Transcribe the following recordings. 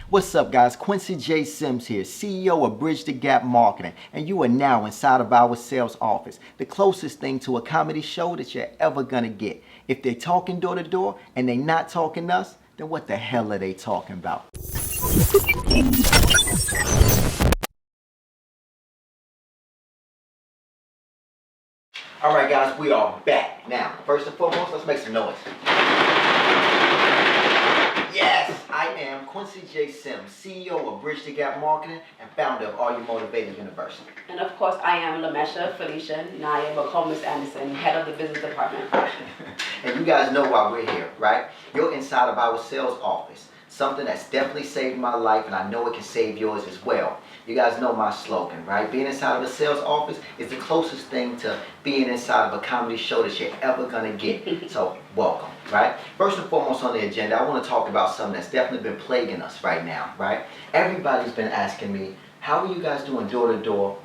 What's up, guys? Quincy J here, CEO of Bridge the Gap Marketing, and you are now inside of our sales office, the closest thing to a comedy show that you're ever gonna get. If they're talking door to door and they're not talking us, then what the hell are they talking about? All right, guys, we are back. Now, first and foremost, let's make some noise. Yes, I am Quincy J. CEO of Bridge the Gap Marketing and founder of Are You Motivated University. And of course, I am Lamesha Felicia Naya McComas Anderson, head of the business department. And you guys know why we're here, right? You're inside of our sales office, something that's definitely saved my life, and I know it can save yours as well. You guys know my slogan, right? Being inside of a sales office is the closest thing to being inside of a comedy show that you're ever gonna get. So, welcome, right? First and foremost on the agenda, I want to talk about something that's definitely been plaguing us right now, right? Everybody's been asking me, how are you guys doing door-to-door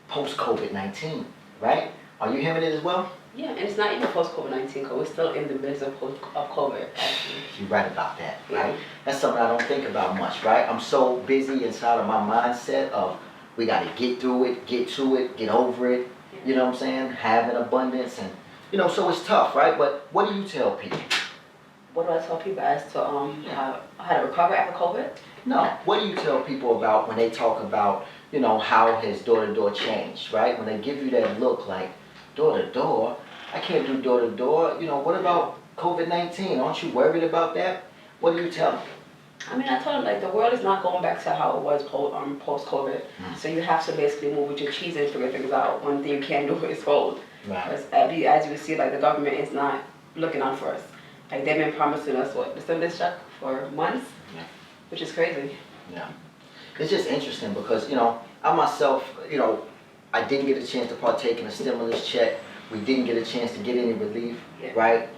post-COVID-19, right? Are you hearing it as well? Yeah, and it's not even post-COVID-19, because we're still in the midst of COVID, actually. You're right about that, right? That's something I don't think about much, right? I'm so busy inside of my mindset of we got to get through it, get to it, get over it, you know what I'm saying? Have an abundance, and, you know, so it's tough, right? But what do you tell people? What do I tell people as to how to recover after COVID? No, what do you tell people about when they talk about, you know, how has door-to-door changed, right? When they give you that look like, door-to-door? I can't do door-to-door. You know, what about COVID-19? Aren't you worried about that? What do you tell them? I mean, I told them, like, the world is not going back to how it was post-COVID. So you have to basically move with your cheese and figure things out. One thing you can't do is fold. Right. Because as you see, like, the government is not looking out for us. Like, they've been promising us, the stimulus check for months? Yeah. Which is crazy. Yeah. It's just interesting because, you know, I myself, you know, I didn't get a chance to partake in a stimulus check. We didn't get a chance to get any relief, right?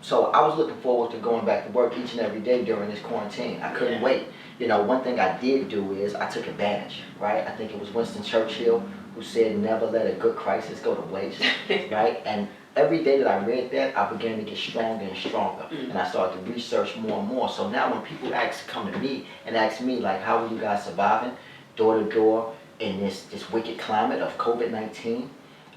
So I was looking forward to going back to work each and every day during this quarantine. I couldn't wait. You know, one thing I did do is I took advantage, right? I think it was Winston Churchill who said, never let a good crisis go to waste, right? And every day that I read that, I began to get stronger and stronger. And I started to research more and more. So now when people come to me and ask me, like, how are you guys surviving door to door in this wicked climate of COVID-19?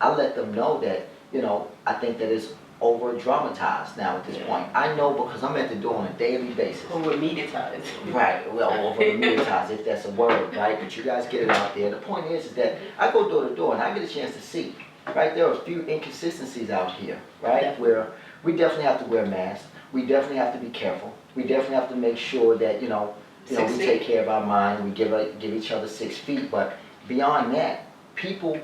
I let them know that, you know, I think that it's over dramatized now at this point. I know because I'm at the door on a daily basis. Over mediatized. Right, well, over mediatized, if that's a word, right? But you guys get it out there. The point is that I go door to door and I get a chance to see, right? There are a few inconsistencies out here, right? Where we definitely have to wear masks. We definitely have to be careful. We definitely have to make sure that, we take care of our mind. We give each other 6 feet. But beyond that, people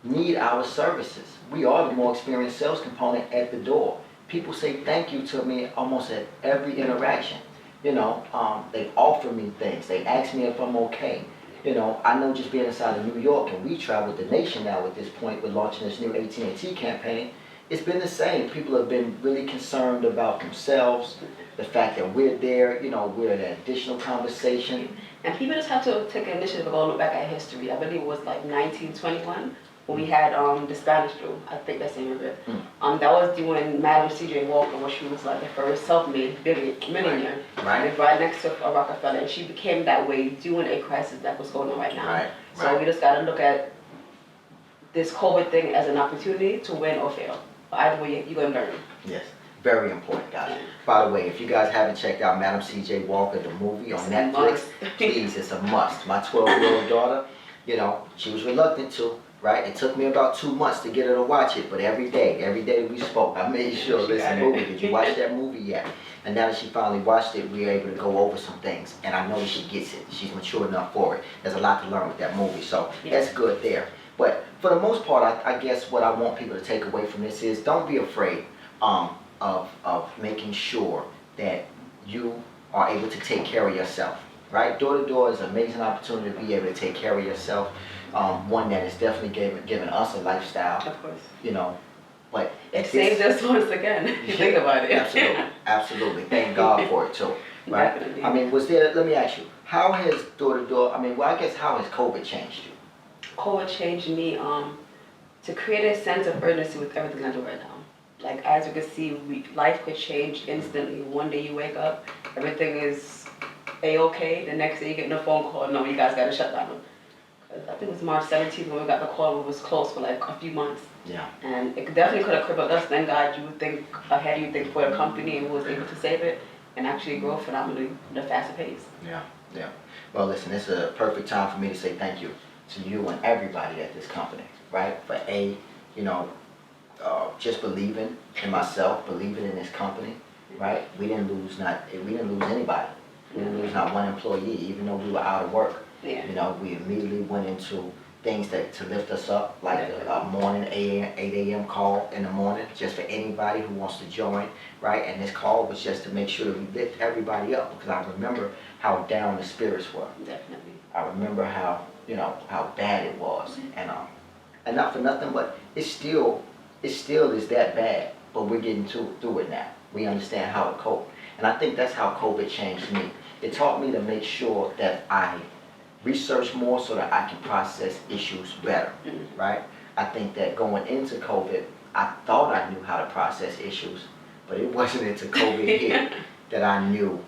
need our services. We are the more experienced sales component at the door. People say thank you to me almost at every interaction. They've offered me things. They ask me if I'm okay. I know just being inside of New York, and we traveled the nation now at this point with launching this new AT&T campaign, it's been the same. People have been really concerned about themselves, the fact that we're there, we're in an additional conversation. And people just have to take initiative and go look back at history. I believe it was like 1921 when we had the Spanish flu. I think that's the name of it. That was during Madam C.J. Walker, where she was like the first self-made millionaire. Right. Right next to Rockefeller. And she became that way during a crisis that was going on right now. Right. So we just got to look at this COVID thing as an opportunity to win or fail. Either way, you're going to learn. Yes. Very important, guys. By the way, if you guys haven't checked out Madam C.J. Walker, the movie on Netflix, please, it's a must. My 12-year-old daughter, she was reluctant to, right? It took me about 2 months to get her to watch it, but every day we spoke, I made sure, listen, movie, did you watch that movie yet? And now that she finally watched it, we were able to go over some things, and I know that she gets it. She's mature enough for it. There's a lot to learn with that movie, so that's good there. But for the most part, I guess what I want people to take away from this is don't be afraid of making sure that you are able to take care of yourself, right? Door to door is an amazing opportunity to be able to take care of yourself. One that has definitely given us a lifestyle. Of course. But it saved us once again, if you think about it. Absolutely. Thank God for it too, right? Definitely. I mean, let me ask you, how has door to door, I guess how has COVID changed you? COVID changed me to create a sense of urgency with everything I do right now. like as you can see, life could change instantly. One day you wake up, everything is a-okay. The next day you get a phone call, no, you guys got to shut down. I think it was March 17th when we got the call. It was closed for like a few months. Yeah. And it definitely could have crippled us. Thank God you would think ahead, you think for the company and was able to save it and actually grow phenomenally at a faster pace. Yeah, yeah. Well, listen, it's a perfect time for me to say thank you to you and everybody at this company, right? For just believing in myself, believing in this company, right? We didn't lose anybody. We didn't lose not one employee, even though we were out of work. Yeah. You know, we immediately went into things to lift us up, like a morning 8 a.m. call in the morning, just for anybody who wants to join, right? And this call was just to make sure that we lift everybody up, because I remember how down the spirits were. Definitely. I remember how bad it was, and not for nothing, but it still is that bad, but we're getting through it now. We understand how to cope, and I think that's how COVID changed me. It taught me to make sure that I research more so that I can process issues better, right? I think that going into COVID, I thought I knew how to process issues, but it wasn't until COVID hit that I knew,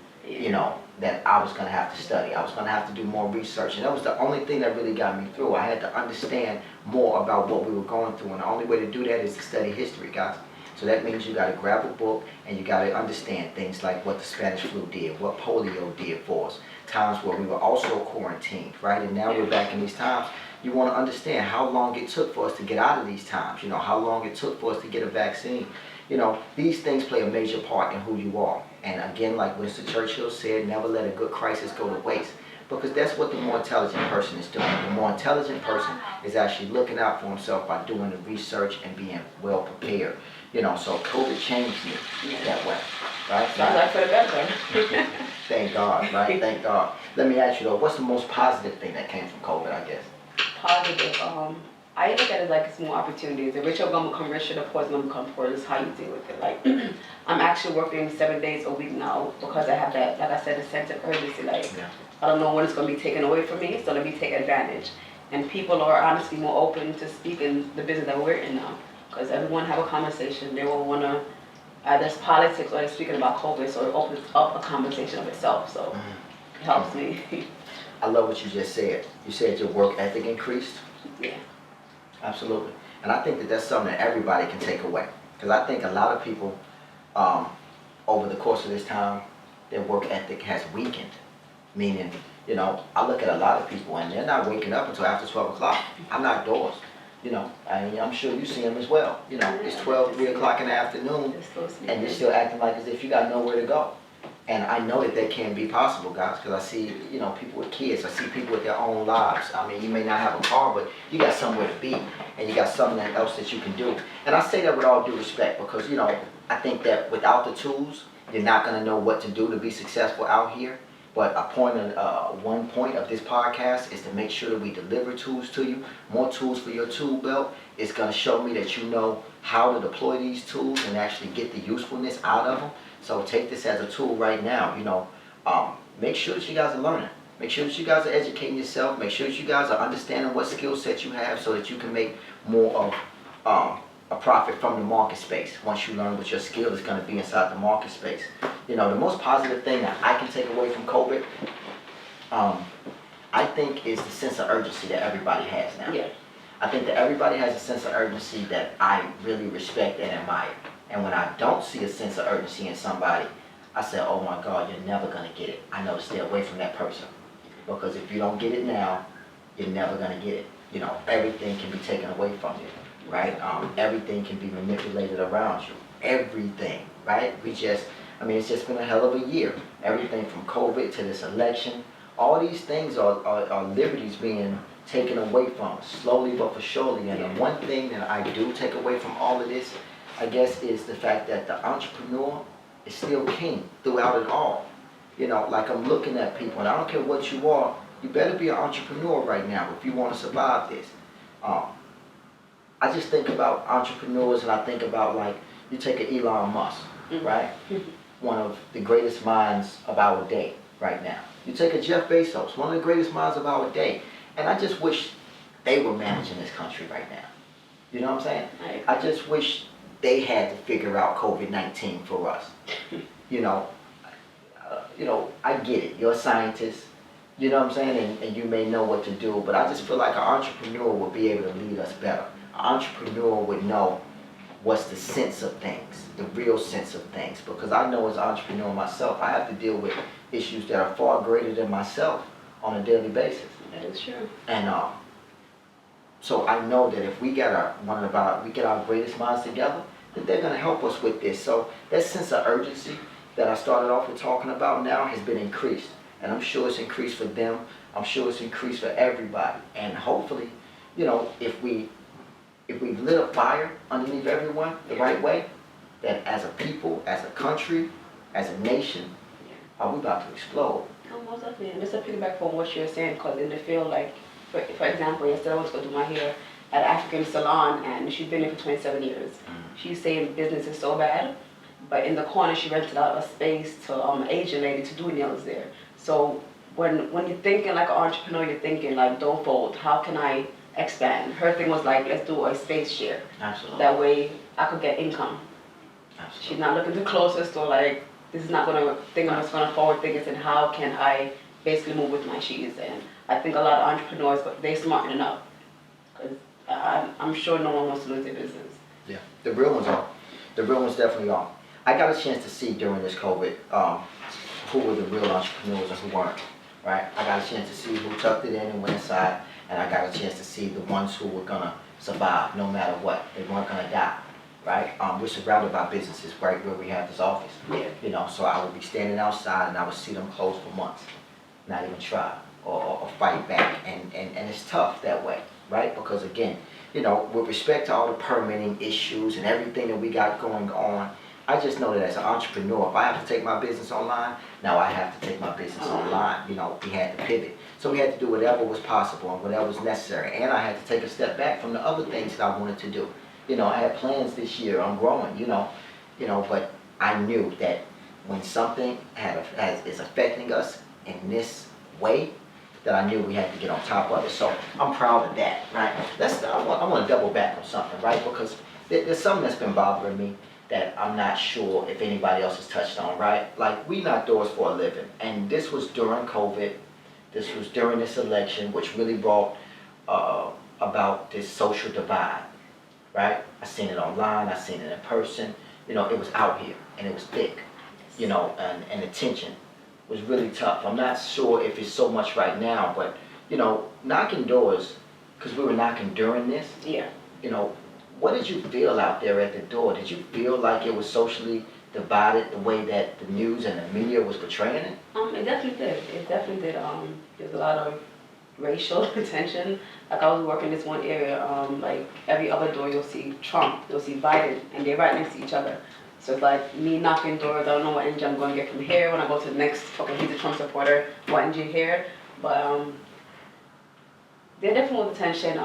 that I was gonna have to study. I was gonna have to do more research, and that was the only thing that really got me through. I had to understand more about what we were going through, and the only way to do that is to study history, guys. So that means you gotta grab a book and you gotta understand things like what the Spanish flu did, what polio did for us, times where we were also quarantined, right? And now we're back in these times. You wanna understand how long it took for us to get out of these times, how long it took for us to get a vaccine. These things play a major part in who you are. And again, like Winston Churchill said, never let a good crisis go to waste. Because that's what the more intelligent person is doing. The more intelligent person is actually looking out for himself by doing the research and being well prepared. So COVID changed me that way, right? Sounds like for the better. Thank God, right? Thank God. Let me ask you though, what's the most positive thing that came from COVID, I guess? Positive. I look at it like it's more opportunities. The rich are gonna become richer, the poor is gonna become poor. It's how you deal with it. Like I'm actually working 7 days a week now because I have that, like I said, a sense of urgency. Like I don't know when it's gonna be taken away from me, so let me take advantage. And people are honestly more open to speak in the business that we're in now, because everyone have a conversation. They will wanna either it's politics or they're speaking about COVID, so it opens up a conversation of itself. So it helps me. I love what you just said. You said your work ethic increased. Yeah. Absolutely. And I think that that's something that everybody can take away. Because I think a lot of people, over the course of this time, their work ethic has weakened. Meaning, I look at a lot of people and they're not waking up until after 12 o'clock. I'm not doors. I'm sure you see them as well. It's 3 o'clock in the afternoon and you're still acting like as if you got nowhere to go. And I know that can be possible, guys, because I see, people with kids. I see people with their own lives. I mean, you may not have a car, but you got somewhere to be, and you got something else that you can do. And I say that with all due respect because, I think that without the tools, you're not going to know what to do to be successful out here. But one point of this podcast is to make sure that we deliver tools to you, more tools for your tool belt. It's going to show me that you know how to deploy these tools and actually get the usefulness out of them. So take this as a tool right now, make sure that you guys are learning. Make sure that you guys are educating yourself. Make sure that you guys are understanding what skill set you have so that you can make more of a profit from the market space once you learn what your skill is going to be inside the market space. The most positive thing that I can take away from COVID, I think is the sense of urgency that everybody has now. Yeah. I think that everybody has a sense of urgency that I really respect and admire. And when I don't see a sense of urgency in somebody, I say, oh my God, you're never going to get it. I know to stay away from that person. Because if you don't get it now, you're never going to get it. Everything can be taken away from you, right? Everything can be manipulated around you. Everything, right? It's just been a hell of a year. Everything from COVID to this election, all these things are liberties being taken away from us, slowly but for surely. And the one thing that I do take away from all of this, I guess, is the fact that the entrepreneur is still king throughout it all. Like I'm looking at people, and I don't care what you are, you better be an entrepreneur right now if you want to survive this. I just think about entrepreneurs, and I think about, like, you take an Elon Musk, right? One of the greatest minds of our day right now. You take a Jeff Bezos, one of the greatest minds of our day. And I just wish they were managing this country right now. You know what I'm saying? I just wish they had to figure out COVID-19 for us. You know, I get it. You're a scientist. You know what I'm saying? And you may know what to do, but I just feel like an entrepreneur would be able to lead us better. An entrepreneur would know what's the sense of things, the real sense of things. Because I know as an entrepreneur myself, I have to deal with issues that are far greater than myself on a daily basis. That is true. And so I know that if we get our greatest minds together, that they're gonna help us with this. So that sense of urgency that I started off with talking about now has been increased. And I'm sure it's increased for them. I'm sure it's increased for everybody. And hopefully, if we lit a fire underneath everyone the right way, that as a people, as a country, as a nation, are we about to explode? No, most definitely. And just to piggyback from what you're saying, because in the field, like, for example, yesterday I was going to do my hair at an African salon, and she's been there for 27 years. She's saying business is so bad, but in the corner she rented out a space to an Asian lady to do nails there. So when you're thinking like an entrepreneur, you're thinking like, don't fold. How can I expand? Her thing was like, let's do a space share. Absolutely. That way I could get income. Absolutely. She's not looking to close her store like, this is not going to think I'm just going to forward think and how can I basically move with my shoes. And I think a lot of entrepreneurs, but they smarten enough. Because I'm sure no one wants to lose their business. Yeah, the real ones are. The real ones definitely are. I got a chance to see during this COVID who were the real entrepreneurs and who weren't, right? I got a chance to see who tucked it in and went inside, and I got a chance to see the ones who were gonna survive no matter what. They weren't gonna die, right? We're surrounded by businesses right where we have this office. Yeah. So I would be standing outside and I would see them close for months, not even try or fight back, and it's tough that way, right? Because again, with respect to all the permitting issues and everything that we got going on, I just know that as an entrepreneur, if I have to take my business online, now I have to take my business online. We had to pivot. So we had to do whatever was possible and whatever was necessary. And I had to take a step back from the other things that I wanted to do. I had plans this year. I'm growing, but I knew that when something is affecting us in this way, that I knew we had to get on top of it. So I'm proud of that, right? I want to double back on something, right? Because there's something that's been bothering me that I'm not sure if anybody else has touched on, right? Like, we knock doors for a living, and this was during COVID. This was during this election, which really brought about this social divide, right? I seen it online, I seen it in person. It was out here, and it was thick, and the tension was really tough. I'm not sure if it's so much right now, but, knocking doors, because we were knocking during this, Yeah. what did you feel out there at the door? Did you feel like it was socially divided the way that the news and the media was portraying it? It definitely did. It definitely did. There's a lot of racial tension. Like, I was working this one area, like every other door you'll see Trump, you'll see Biden, and they're right next to each other. So it's like me knocking doors. I don't know what energy I'm going to get from here when I go to the next. Okay, he's a Trump supporter. What energy here? But there definitely was tension.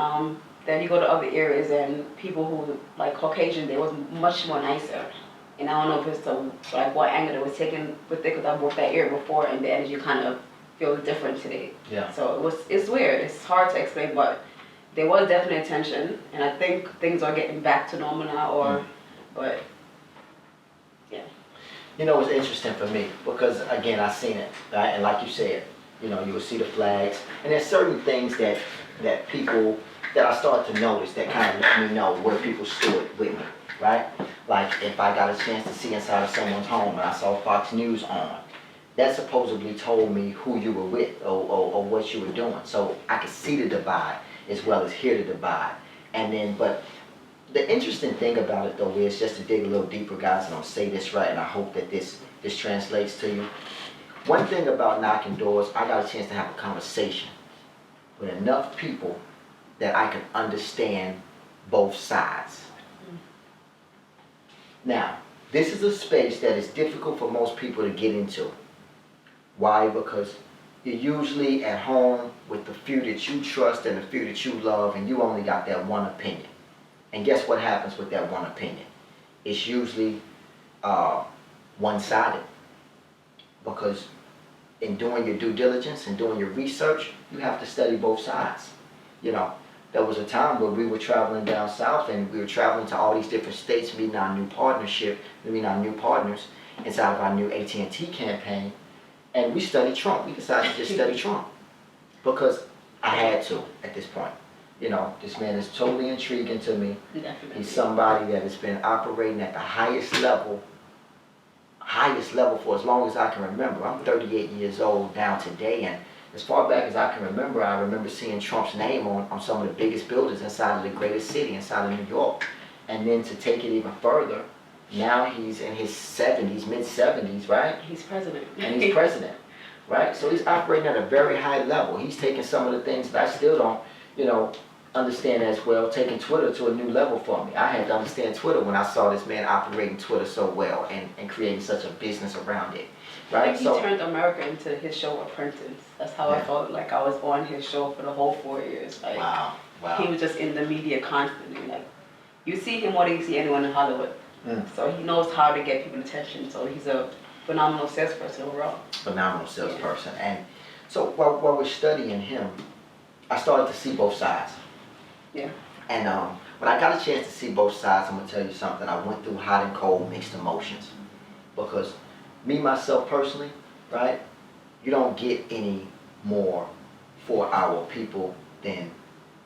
Then you go to other areas and people who, like Caucasian, they was much more nicer. And I don't know if it's like what angle it was taken with it, because I've worked that area before, and the energy kind of feels different today. Yeah. So it's weird. It's hard to explain, but there was definitely tension, and I think things are getting back to normal now. But yeah. It's interesting for me because again I seen it, right? And like you said, you will see the flags, and there's certain things that people. That I started to notice that kind of let me know where people stood with me, right? Like, if I got a chance to see inside of someone's home and I saw Fox News on, that supposedly told me who you were with or what you were doing. So I could see the divide as well as hear the divide. And then, but the interesting thing about it though is, just to dig a little deeper, guys, and I'll say this right, and I hope that this translates to you. One thing about knocking doors, I got a chance to have a conversation with enough people that I can understand both sides. Now, this is a space that is difficult for most people to get into. Why? Because you're usually at home with the few that you trust and the few that you love, and you only got that one opinion. And guess what happens with that one opinion? It's usually one-sided. Because in doing your due diligence and doing your research, you have to study both sides. there was a time where we were traveling down south and we were traveling to all these different states, meeting our new partners inside of our new AT&T campaign. And we studied Trump. We decided to just study Trump because I had to at this point. You know, this man is totally intriguing to me. Definitely. He's somebody that has been operating at the highest level for as long as I can remember. I'm 38 years old now today, and as far back as I remember seeing Trump's name on some of the biggest buildings inside of the greatest city, inside of New York. And then to take it even further, now he's in his 70s, mid-70s, right? He's president. And he's president, right? So he's operating at a very high level. He's taking some of the things that I still don't, you know, understand as well, taking Twitter to a new level for me. I had to understand Twitter when I saw this man operating Twitter so well and creating such a business around it, right? I think he turned America into his show Apprentice. That's how I felt like I was on his show for the whole 4 years. Like, wow. He was just in the media constantly. Like, you see him more than you see anyone in Hollywood. So he knows how to get people's attention. So he's a phenomenal salesperson overall. Phenomenal salesperson. Yeah. And so while we're studying him, I started to see both sides. Yeah. And when I got a chance to see both sides, I'm going to tell you something. I went through hot and cold mixed emotions. Because me, myself personally, right, you don't get any more for our people than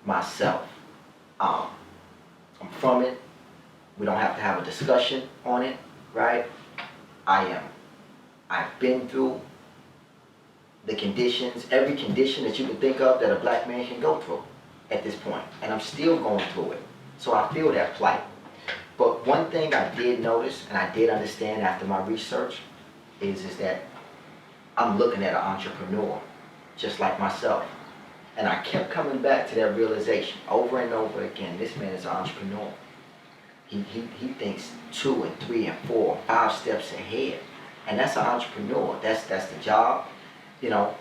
myself. I'm from it. We don't have to have a discussion on it, right? I've been through the conditions, every condition that you can think of that a black man can go through at this point, and I'm still going through it. So I feel that plight. But one thing I did notice, and I did understand after my research, is that I'm looking at an entrepreneur, just like myself. And I kept coming back to that realization over and over again. This man is an entrepreneur. He thinks 2 and 3 and 4, 5 steps ahead. And that's an entrepreneur. That's the job. You know,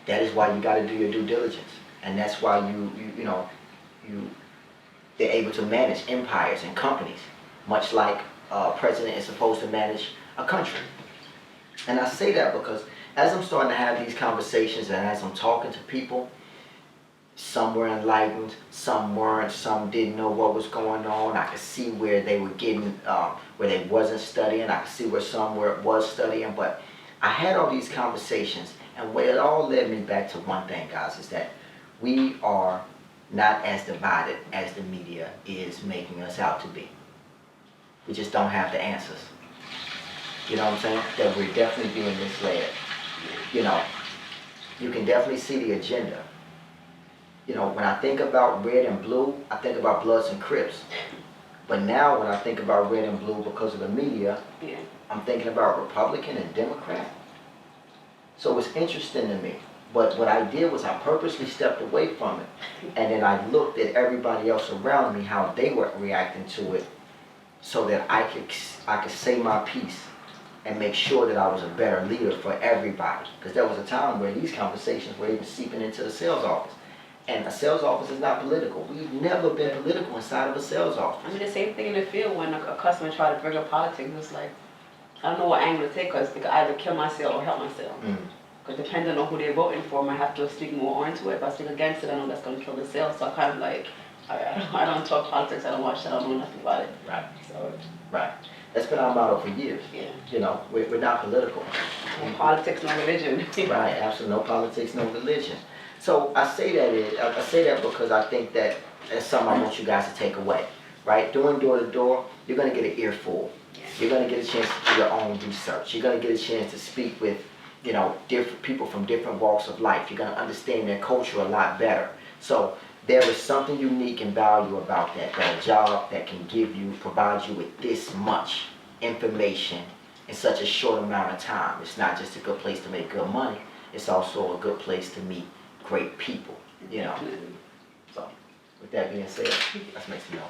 that is why you got to do your due diligence. And that's why they're able to manage empires and companies, much like a president is supposed to manage a country. And I say that because as I'm starting to have these conversations and as I'm talking to people, some were enlightened, some weren't, some didn't know what was going on. I could see where they were getting, where they wasn't studying. I could see where some was studying. But I had all these conversations, and what it all led me back to one thing, guys, is that we are not as divided as the media is making us out to be. We just don't have the answers. You know what I'm saying? That we're definitely being misled. You know, you can definitely see the agenda. You know, when I think about red and blue, I think about Bloods and Crips. But now when I think about red and blue because of the media, I'm thinking about Republican and Democrat. So it's interesting to me. But what I did was I purposely stepped away from it. And then I looked at everybody else around me, how they were reacting to it, so that I could say my piece and make sure that I was a better leader for everybody. Because there was a time where these conversations were even seeping into the sales office. And a sales office is not political. We've never been political inside of a sales office. I mean, the same thing in the field when a customer tried to bring up politics. It's like, I don't know what angle to take because they could either kill my sale or help my sale. Because depending on who they're voting for, I might have to speak more onto it. If I speak against it, I know that's going to kill the sale. So I kind of like, I don't talk politics, I don't watch it, I don't know nothing about it. Right. So, right. That's been our motto for years. Yeah. You know, we're not political. No politics, no religion. Right, absolutely. No politics, no religion. So I say that because I think that that's something I want you guys to take away. Right? Doing door to door, you're going to get an earful. You're going to get a chance to do your own research. You're going to get a chance to speak with, you know, different people from different walks of life. You're going to understand their culture a lot better. So there is something unique and value about that a job that can provide you with this much information in such a short amount of time. It's not just a good place to make good money. It's also a good place to meet great people, you know. So with that being said, let's make some noise.